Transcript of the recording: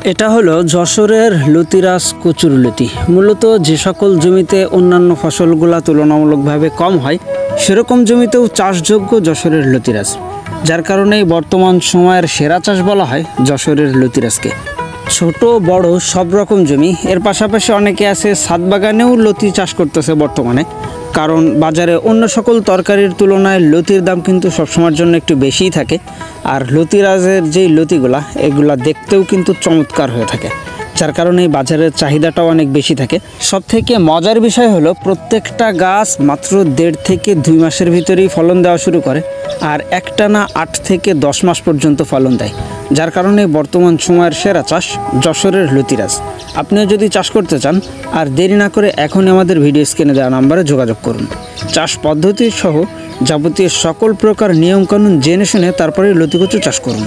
এটা হলো যশোরের লতিরাজ কচুরলতি। মূলত যে সকল জমিতে অন্যান্য ফসলগুলা তুলনামূলকভাবে কম হয় সেরকম জমিতেও চাষযোগ্য যশোরের লতিরাজ, যার কারণেই বর্তমান সময়ের সেরা চাষ বলা হয় যশোরের লতিরাজকে। ছোট বড় সব রকম জমি, এর পাশাপাশি অনেকে আছে ছাদ বাগানেও লতি চাষ করতেছে বর্তমানে, কারণ বাজারে অন্য সকল তরকারির তুলনায় লতির দাম কিন্তু সবসময়ের জন্য একটু বেশিই থাকে। আর লতিরাজের যেই লতিগুলা এগুলা দেখতেও কিন্তু চমৎকার হয়ে থাকে, যার কারণে বাজারের চাহিদাটাও অনেক বেশি থাকে। সবথেকে মজার বিষয় হলো প্রত্যেকটা গাছ মাত্র 1.5 থেকে 2 মাসের ভিতরেই ফলন দেওয়া শুরু করে, আর একটানা 8 থেকে 10 মাস পর্যন্ত ফলন দেয়, যার কারণে বর্তমান সময়ের সেরা চাষ যশোরের লতিরাজ। আপনিও যদি চাষ করতে চান আর দেরি না করে এখনই আমাদের ভিডিও স্ক্রিনে দেওয়া নাম্বারে যোগাযোগ করুন। চাষ পদ্ধতি সহ যাবতীয় সকল প্রকার নিয়মকানুন জেনে শুনে তারপরে লতি কচু চাষ করুন।